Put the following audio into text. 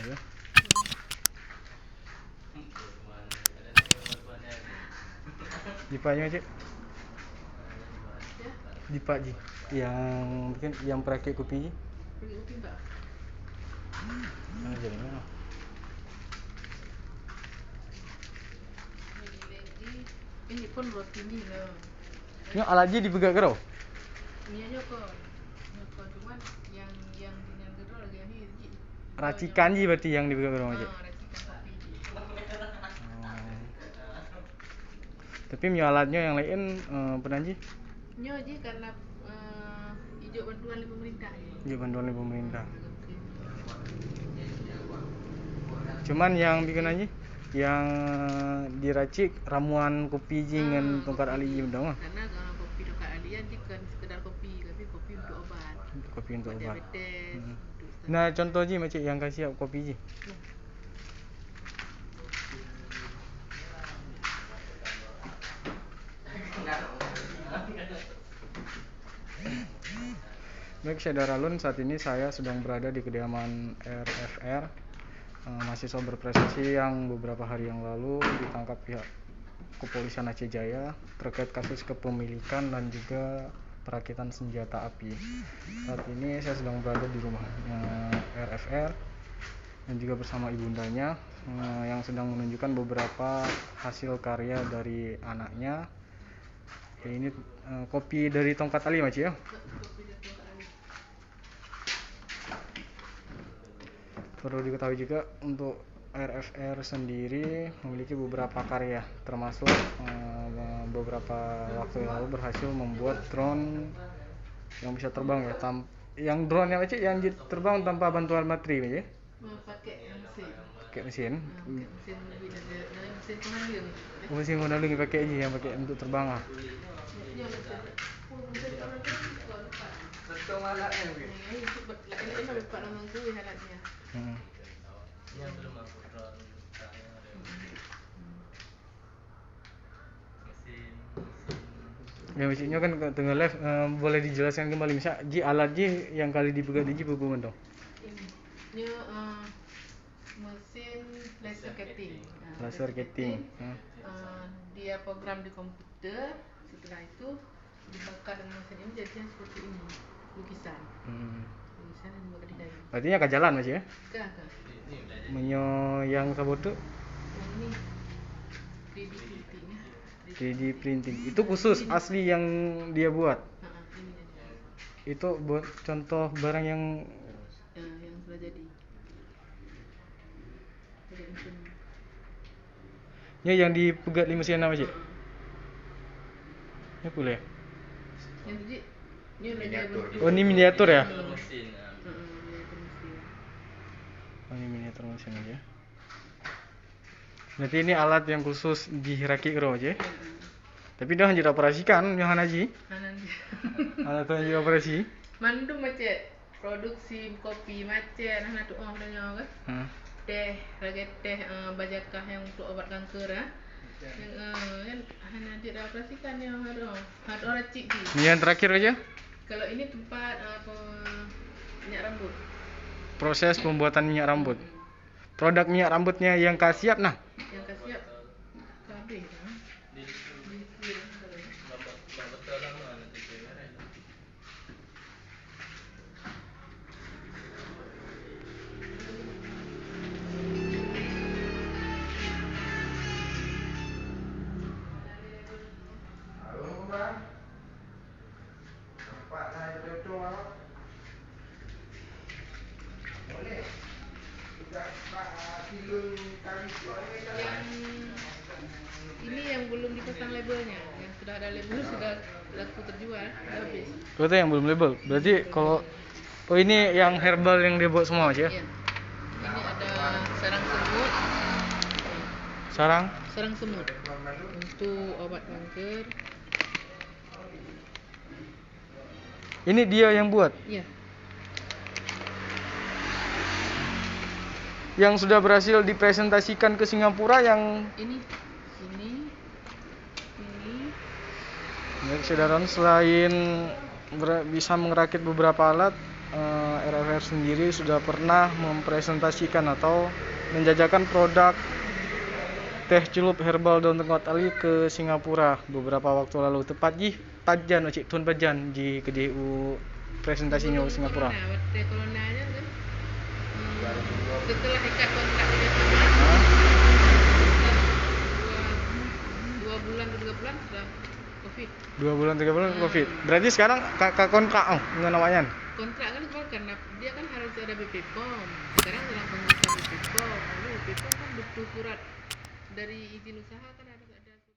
ya. Dipanya cik. Dipak ji. Yang mungkin yang perakit kopi. Perakit kopi mbak. Jadi mana? Ini pun roti ni lah. Ini alat ji dipegang kerau? Ni nyokor. Nyokor cuman yang kedua lagi ni ji. Racikan ji berarti yang dipegang kerau cik. Racikan kopi ji. Tapi punya alatnya yang lain pernah ji? Nyo ji karena hijau bantuan dari pemerintah. Hijau bantuan dari pemerintah. Cuman yang bikin aja yang diracik ramuan kopi ji dengan tongkat ali ji dong. Karena kalau kopi tongkat ali kan bukan sekedar kopi, tapi kopi untuk obat. Kopi untuk obat. Diabetes. Nah, contoh ji macam yang kasih kopi ji. Baik, saudara Lun, saat ini saya sedang berada di kediaman RFR, mahasiswa berprestasi yang beberapa hari yang lalu ditangkap pihak kepolisian Aceh Jaya terkait kasus kepemilikan dan juga perakitan senjata api. Saat ini saya sedang berada di rumahnya RFR dan juga bersama ibundanya yang sedang menunjukkan beberapa hasil karya dari anaknya. Ini kopi dari tongkat ali macam ya. Perlu diketahui juga untuk RFR sendiri memiliki beberapa karya, termasuk beberapa waktu yang lalu berhasil membuat drone yang bisa terbang ya. Yang drone yang macam yang terbang tanpa bantuan materi ya. Pakai mesin. Pakai mesin. Mesin penghalang. Mesin penghalang yang pakai aja yang pakai untuk terbang ah. Betul alatnya mungkin. Ini lupa nama gue alatnya. Yang belum aku drone mesin. Ya mesinnya kan tengah live, boleh dijelaskan kembali misal ji alat ji yang kali dipegang di ji buku dong. Ini mesin laser cutting. Laser cutting. Dia program di komputer, setelah itu dibakar dengan mesin ini jadinya seperti ini, lukisan. Lukisan yang dibakar di kayu. Artinya akan jalan masih ya? Kan. Menyo yang sabut tuh? Ini 3D printing ya. 3D printing. Itu khusus asli yang dia buat. Itu buat contoh barang yang sudah jadi. Ya yang dipegat di mesin apa sih? Ini boleh. Yang tadi ini miniatur. Oh, ini miniatur ya? Mesin. Oh, ini miniatur mesin aja. Berarti ini alat yang khusus dirakit kero aja. Tapi dah hanya dioperasikan yang Hanaji. Alat yang dioperasi. Mandu macet produksi kopi macet nah tu orang tanya kan. Teh lagi teh bajakah yang untuk obat kanker yang kan hanya dioperasikan yang ada racik di. Ini yang terakhir aja. Kalau ini tempat minyak rambut. Proses pembuatan minyak rambut. Produk minyak rambutnya yang kasiap nah. Yang kasiap habis kan. Ini yang belum dipasang labelnya, yang sudah ada label sudah laku terjual, habis. Itu yang belum label. Berarti kalau ini yang herbal yang dia buat semua aja. Iya. Ini ada sarang semut. Sarang semut untuk obat kanker. Ini dia yang buat. Iya. Yang sudah berhasil dipresentasikan ke Singapura yang ini. Ya, saudara, selain bisa merakit beberapa alat, RFR sendiri sudah pernah mempresentasikan atau menjajakan produk teh celup herbal daun tengkorak tali ke Singapura beberapa waktu lalu, tepat di Pajan, Cik Tun Pajan di KDU presentasinya ke Singapura. Teh coronanya kan setelah ikat kontrak kerjasama dua bulan atau 3 bulan sudah COVID. 2 bulan 3 bulan COVID. Berarti sekarang kakak kontrak namanya. Kontrak kan karena dia kan harus ada BP POM. Sekarang dalam pengurusan BP POM. Lalu BP POM kan butuh surat dari izin usaha kan ada.